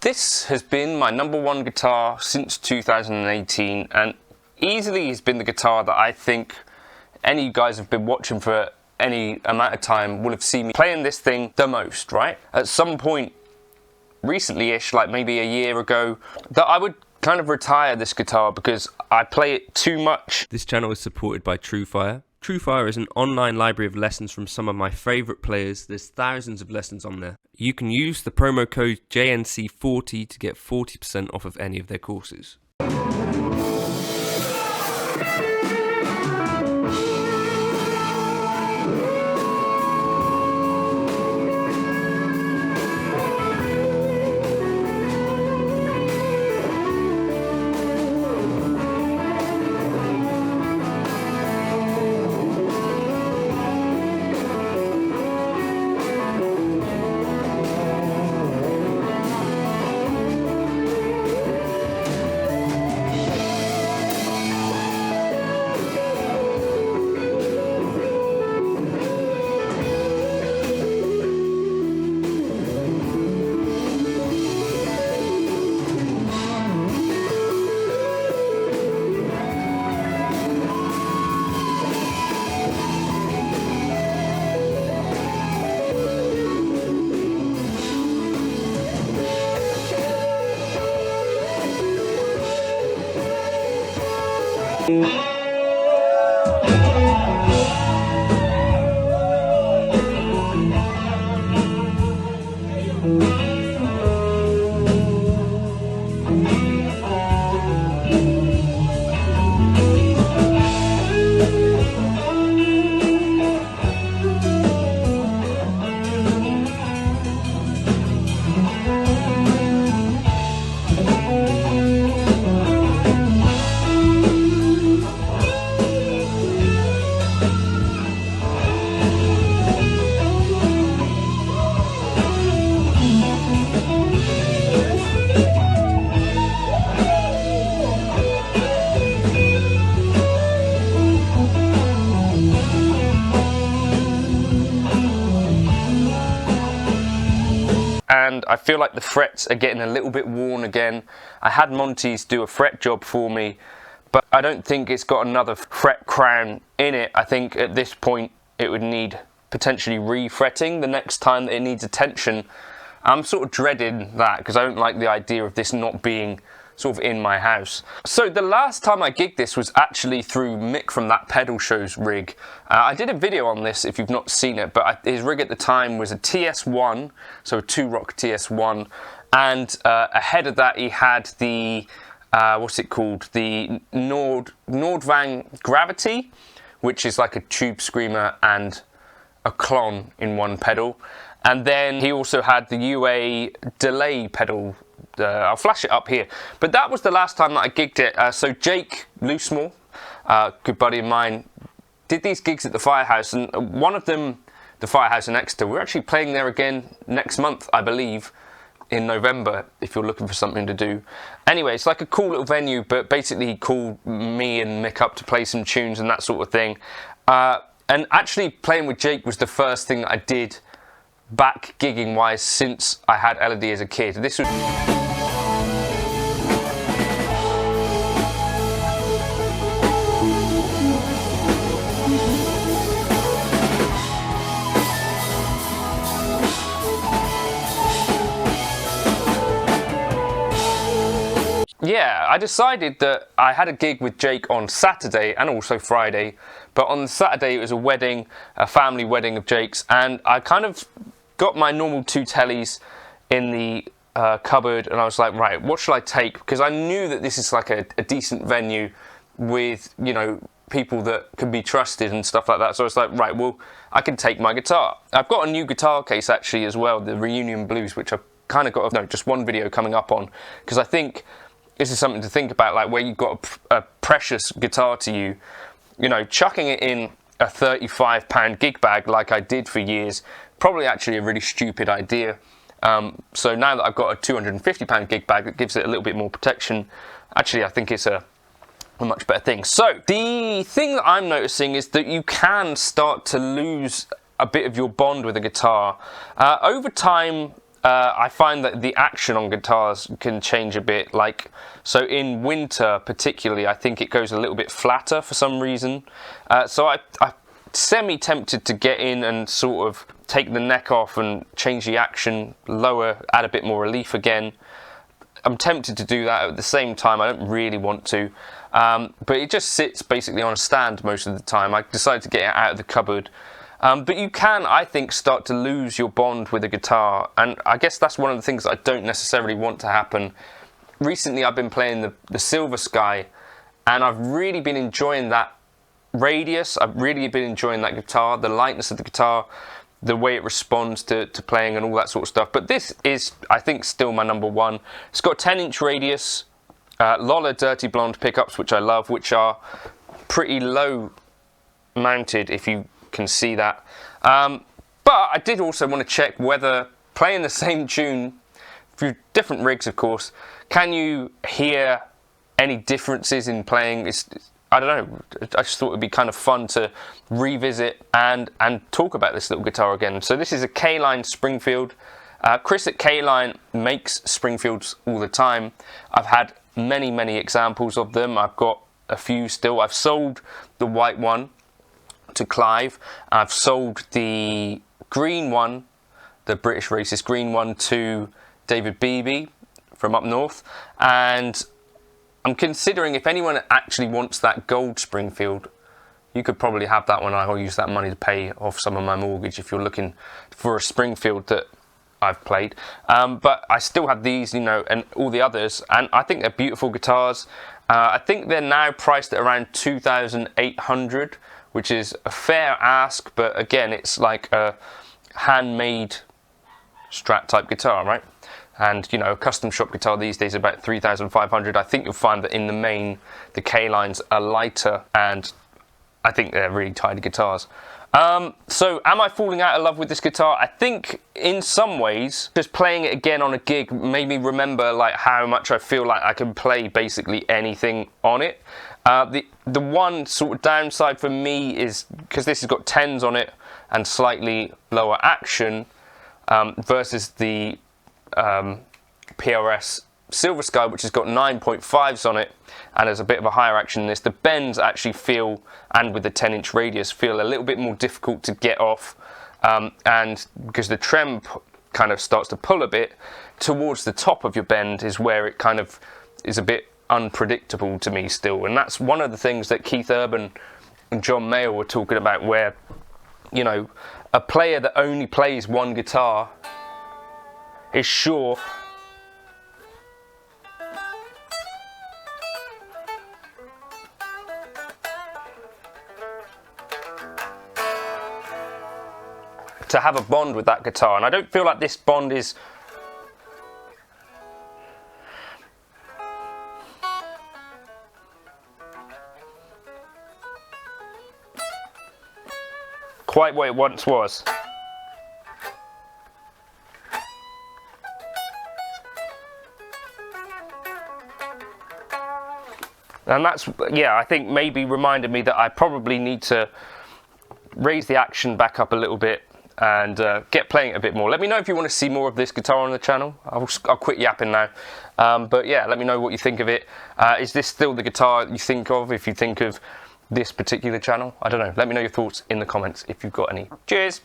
This has been my #1 guitar since 2018, and easily has been the guitar that I think any of you guys have been watching for any amount of time will have seen me playing this thing the most, right? At some point recently-ish, like maybe a year ago, that I would kind of retire this guitar because I play it too much. This channel is supported by Truefire. Truefire is an online library of lessons from some of my favourite players. There's thousands of lessons on there. You can use the promo code JNC40 to get 40% off of any of their courses. And I feel like the frets are getting a little bit worn again. I had Monty's do a fret job for me, but I don't think it's got another fret crown in it. I think at this point it would need potentially re-fretting the next time that it needs attention. I'm sort of dreading that because I don't like the idea of this not being sort of in my house. So the last time I gigged this was actually through Mick from That Pedal Show's rig. I did a video on this if you've not seen it, but his rig at the time was a TS1, so a 2-rock TS1, and ahead of that he had the, what's it called, the Nordvang Gravity, which is like a tube screamer and a clon in one pedal. And then he also had the UA delay pedal. I'll flash it up here. But that was the last time that I gigged it. So Jake Loosemore, good buddy of mine, did these gigs at the Firehouse, and one of them, the Firehouse in Exeter, we're actually playing there again next month, I believe, in November, if you're looking for something to do. Anyway, it's like a cool little venue, but basically he called me and Mick up to play some tunes and that sort of thing. And actually playing with Jake was the first thing that I did back gigging wise since I had Elodie as a kid. This was yeah, I decided that I had a gig with Jake on Saturday and also Friday, but on Saturday it was a wedding, a family wedding of Jake's, and I kind of got my normal 2 tellies in the cupboard, and I was like, right, what should I take? Because I knew that this is like a decent venue with, you know, people that can be trusted and stuff like that. So I was like, right, well, I can take my guitar. I've got a new guitar case actually as well, the Reunion Blues, which I've kind of got just one video coming up on, because I think this is something to think about, like where you've got a precious guitar to you, you know, chucking it in a £35 gig bag like I did for years, probably actually a really stupid idea. So now that I've got a £250 gig bag that gives it a little bit more protection, actually I think it's a much better thing. So the thing that I'm noticing is that you can start to lose a bit of your bond with a guitar. Over time, I find that the action on guitars can change a bit. Like, so in winter particularly, I think it goes a little bit flatter for some reason. So I semi-tempted to get in and sort of take the neck off and change the action, lower, add a bit more relief again. I'm tempted to do that. At the same time, I don't really want to. But it just sits basically on a stand most of the time. I decided to get it out of the cupboard. But you can, I think, start to lose your bond with a guitar, and I guess that's one of the things that I don't necessarily want to happen. Recently I've been playing the Silver Sky, and I've really been enjoying that radius. I've really been enjoying that guitar, the lightness of the guitar, the way it responds to playing and all that sort of stuff. But this is, I think, still my number one. It's got 10-inch radius, Lola Dirty Blonde pickups, which I love, which are pretty low mounted, if you can see that. But I did also want to check whether playing the same tune through different rigs, of course, can you hear any differences in playing? I don't know, I just thought it would be kind of fun to revisit and talk about this little guitar again. So this is a K-Line Springfield. Chris at K-Line makes Springfields all the time. I've had many examples of them. I've got a few still. I've sold the white one to Clive. I've sold the green one, the British racist green one, to David Beebe from up north, and I'm considering if anyone actually wants that gold Springfield, you could probably have that one. I'll use that money to pay off some of my mortgage if you're looking for a Springfield that I've played. But I still have these, you know, and all the others, and I think they're beautiful guitars. I think they're now priced at around 2,800, which is a fair ask, but again, it's like a handmade Strat type guitar, right? And, you know, a custom shop guitar these days is about 3,500. I think you'll find that in the main, the K-Lines are lighter, and I think they're really tidy guitars. So am I falling out of love with this guitar? I think in some ways, just playing it again on a gig made me remember like how much I feel like I can play basically anything on it. The one sort of downside for me is because this has got 10s on it and slightly lower action versus the PRS Silver Sky, which has got 9.5s on it and has a bit of a higher action than this. The bends actually feel, and with the 10-inch radius, feel a little bit more difficult to get off, and because the trem kind of starts to pull a bit towards the top of your bend is where it kind of is a bit unpredictable to me still. And that's one of the things that Keith Urban and John Mayall were talking about, where, you know, a player that only plays one guitar is sure to have a bond with that guitar, and I don't feel like this bond is quite what it once was. And that's, yeah, I think maybe reminded me that I probably need to raise the action back up a little bit and get playing it a bit more. Let me know if you want to see more of this guitar on the channel. I'll quit yapping now. But yeah, let me know what you think of it. Is this still the guitar you think of if you think of this particular channel? I don't know. Let me know your thoughts in the comments if you've got any. Cheers!